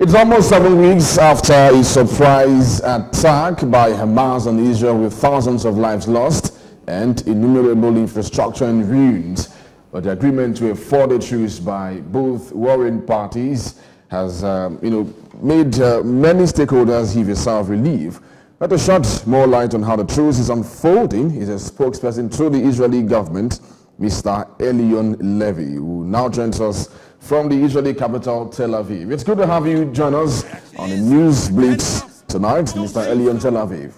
It's almost 7 weeks after a surprise attack by Hamas on Israel with thousands of lives lost and innumerable infrastructure in ruins. But the agreement to a 4-day truce by both warring parties has, made many stakeholders heave a sigh of relief. But to shed more light on how the truce is unfolding is a spokesperson to the Israeli government, Mr. Eylon Levy, who now joins us from the Israeli capital, Tel Aviv. It's good to have you join us on the News Blitz tonight, Mr. Eylon, Tel Aviv.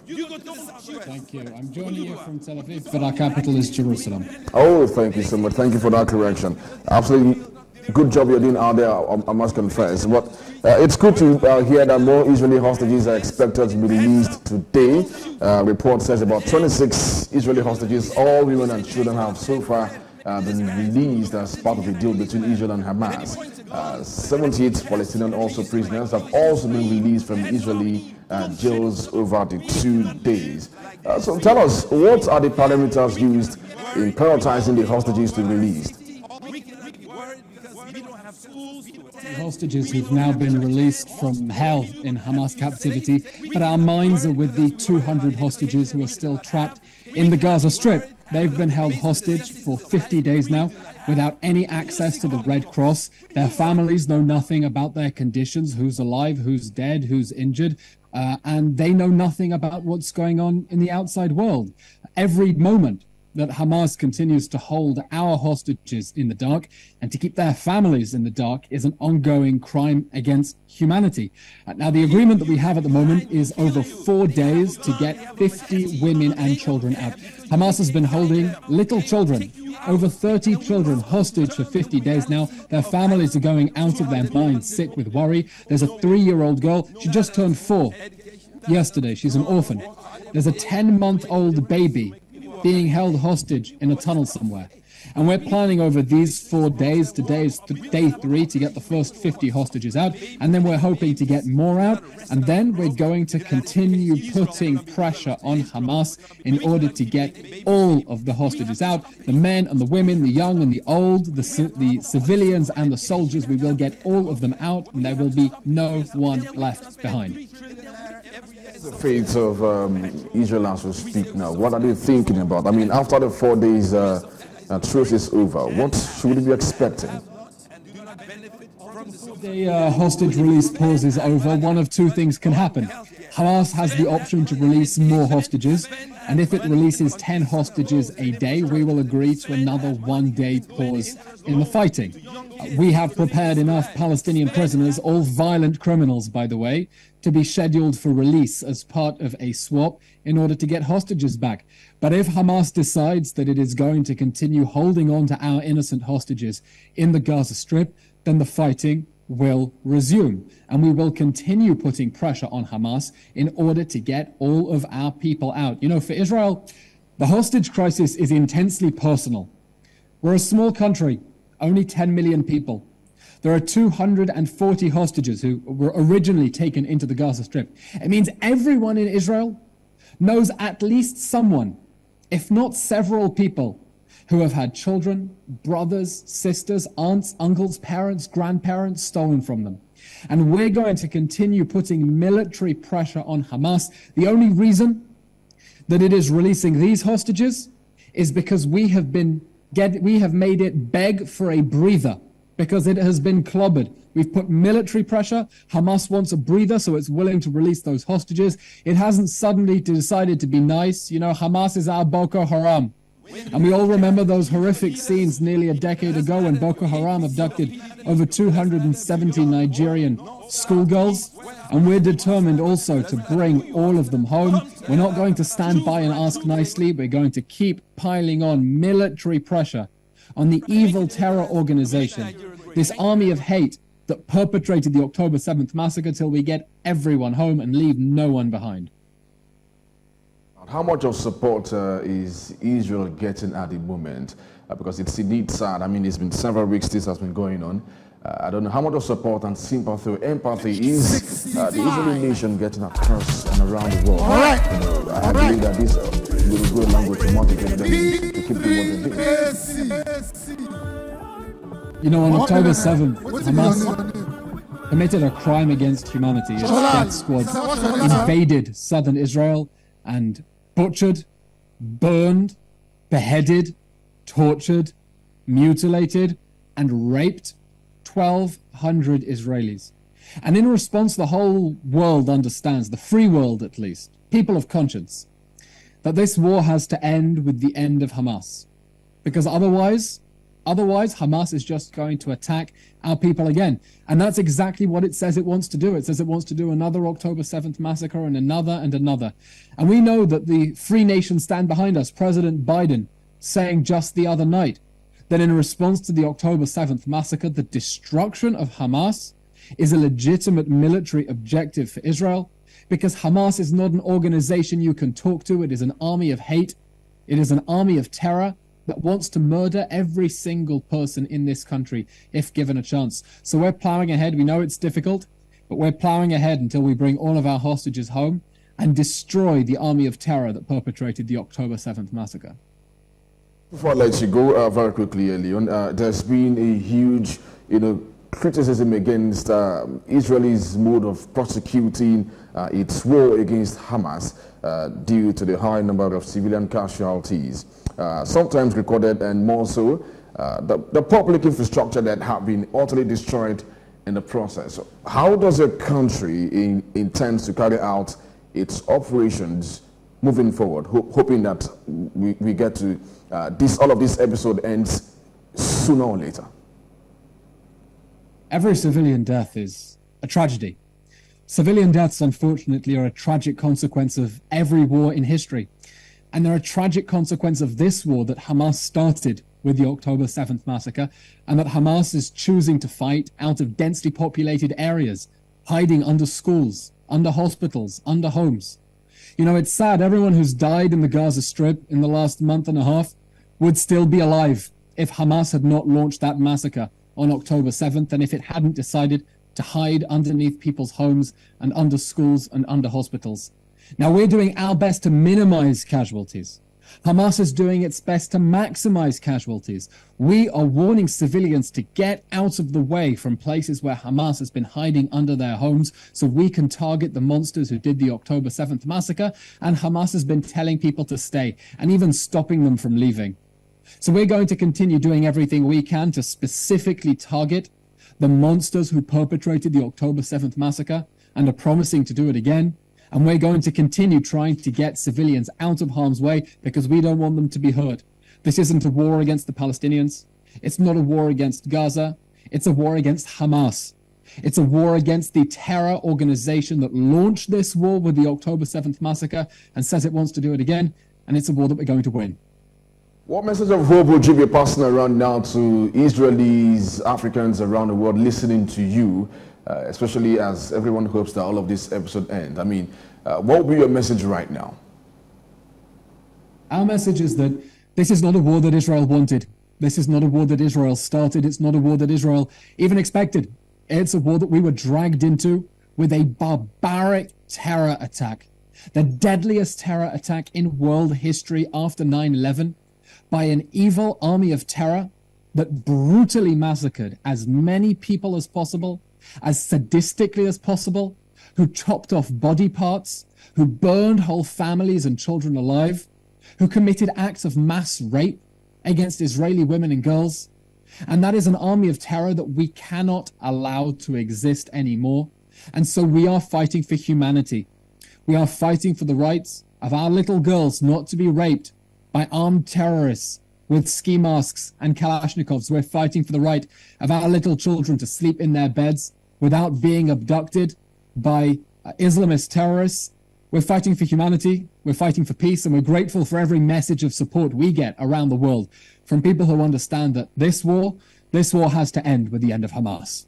Thank you. I'm joining you from Tel Aviv, but our capital is Jerusalem. Oh, thank you so much. Thank you for that correction. Absolutely good job you're doing out there, I must confess. But it's good to hear that more Israeli hostages are expected to be released today. Report says about 26 Israeli hostages, all women and children, have so far been released as part of a deal between Israel and Hamas. 78 Palestinian also prisoners have also been released from Israeli jails over the 2 days. So tell us, what are the parameters used in prioritizing the hostages to be released? The hostages who've now been released from hell in Hamas captivity, but our minds are with the 200 hostages who are still trapped in the Gaza Strip. They've been held hostage for 50 days now without any access to the Red Cross. Their families know nothing about their conditions, who's alive, who's dead, who's injured, and they know nothing about what's going on in the outside world. Every moment that Hamas continues to hold our hostages in the dark and to keep their families in the dark is an ongoing crime against humanity. Now, the agreement that we have at the moment is over 4 days to get 50 women and children out. Hamas has been holding little children, over 30 children, hostage for 50 days now. Their families are going out of their minds, sick with worry. There's a 3-year-old girl. She just turned 4 yesterday. She's an orphan. There's a 10-month-old baby being held hostage in a tunnel somewhere. And we're planning over these 4 days. Today is day 3 to get the first 50 hostages out. And then we're hoping to get more out. And then we're going to continue putting pressure on Hamas in order to get all of the hostages out. The men and the women, the young and the old, the civilians and the soldiers. We will get all of them out, and there will be no one left behind. The fate of Israel as we speak now, what are they thinking about? I mean, after the 4 days truce is over, what should we be expecting? The hostage release pause is over. One of two things can happen. Hamas has the option to release more hostages, and if it releases 10 hostages a day, we will agree to another 1-day pause in the fighting. We have prepared enough Palestinian prisoners, all violent criminals, by the way, to be scheduled for release as part of a swap in order to get hostages back. But if Hamas decides that it is going to continue holding on to our innocent hostages in the Gaza Strip, then the fighting will resume, and we will continue putting pressure on Hamas in order to get all of our people out. You know, for Israel, the hostage crisis is intensely personal. We're a small country, only 10 million people. There are 240 hostages who were originally taken into the Gaza Strip. It means everyone in Israel knows at least someone, if not several people, who have had children, brothers, sisters, aunts, uncles, parents, grandparents stolen from them. And we're going to continue putting military pressure on Hamas. The only reason that it is releasing these hostages is because we have made it beg for a breather, because it has been clobbered. We've put military pressure. Hamas wants a breather, so it's willing to release those hostages. It hasn't suddenly decided to be nice. You know, Hamas is our Boko Haram. And we all remember those horrific scenes nearly a decade ago when Boko Haram abducted over 270 Nigerian schoolgirls. And we're determined also to bring all of them home. We're not going to stand by and ask nicely. We're going to keep piling on military pressure on the evil terror organization, this army of hate that perpetrated the October 7th massacre, till we get everyone home and leave no one behind. How much of support is Israel getting at the moment? Because it's indeed sad. I mean, it's been several weeks this has been going on. I don't know how much of support and sympathy or empathy is the Israeli nation getting across and around the world. I believe that this will go along with to motivate them to keep doing what they do. You know, on October 7th, Hamas committed a crime against humanity. Its death squad invaded southern Israel and butchered, burned, beheaded, tortured, mutilated, and raped 1,200 Israelis. And in response, the whole world understands, the free world at least, people of conscience, that this war has to end with the end of Hamas. Because otherwise, Hamas is just going to attack our people again. And that's exactly what it says it wants to do. It says it wants to do another October 7th massacre and another and another. And we know that the free nations stand behind us. President Biden saying just the other night that in response to the October 7th massacre, the destruction of Hamas is a legitimate military objective for Israel, because Hamas is not an organization you can talk to. It is an army of hate. It is an army of terror that wants to murder every single person in this country if given a chance. So we're plowing ahead. We know it's difficult, but we're plowing ahead until we bring all of our hostages home and destroy the army of terror that perpetrated the October 7th massacre. Before I let you go, very quickly, Eylon, there's been a huge, criticism against Israel's mode of prosecuting its war against Hamas due to the high number of civilian casualties, sometimes recorded and more so the public infrastructure that have been utterly destroyed in the process. So how does a country intend to carry out its operations moving forward, hoping that we get to all of this episode ends sooner or later? Every civilian death is a tragedy. Civilian deaths, unfortunately, are a tragic consequence of every war in history. And they're a tragic consequence of this war that Hamas started with the October 7th massacre, and that Hamas is choosing to fight out of densely populated areas, hiding under schools, under hospitals, under homes. It's sad. Everyone who's died in the Gaza Strip in the last month and a half would still be alive if Hamas had not launched that massacre on October 7th, and if it hadn't decided to hide underneath people's homes and under schools and under hospitals. Now, we're doing our best to minimize casualties. Hamas is doing its best to maximize casualties. We are warning civilians to get out of the way from places where Hamas has been hiding under their homes so we can target the monsters who did the October 7th massacre, and Hamas has been telling people to stay and even stopping them from leaving. So we're going to continue doing everything we can to specifically target the monsters who perpetrated the October 7th massacre and are promising to do it again. And we're going to continue trying to get civilians out of harm's way because we don't want them to be hurt. This isn't a war against the Palestinians. It's not a war against Gaza. It's a war against Hamas. It's a war against the terror organization that launched this war with the October 7th massacre and says it wants to do it again. And it's a war that we're going to win. What message of hope would you be passing around now to Israelis, Africans around the world listening to you, especially as everyone hopes that all of this episode ends? I mean, what would be your message right now? Our message is that this is not a war that Israel wanted. This is not a war that Israel started. It's not a war that Israel even expected. It's a war that we were dragged into with a barbaric terror attack, the deadliest terror attack in world history after 9/11. By an evil army of terror that brutally massacred as many people as possible, as sadistically as possible, who chopped off body parts, who burned whole families and children alive, who committed acts of mass rape against Israeli women and girls. And that is an army of terror that we cannot allow to exist anymore. And so we are fighting for humanity. We are fighting for the rights of our little girls not to be raped by armed terrorists with ski masks and Kalashnikovs. We're fighting for the right of our little children to sleep in their beds without being abducted by Islamist terrorists. We're fighting for humanity. We're fighting for peace. And we're grateful for every message of support we get around the world from people who understand that this war has to end with the end of Hamas.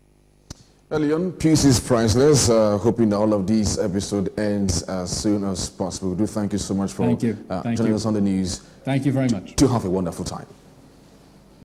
Eylon, peace is priceless. Hoping that all of this episode ends as soon as possible. We do thank you so much for joining us on the news. Thank you very much. To have a wonderful time.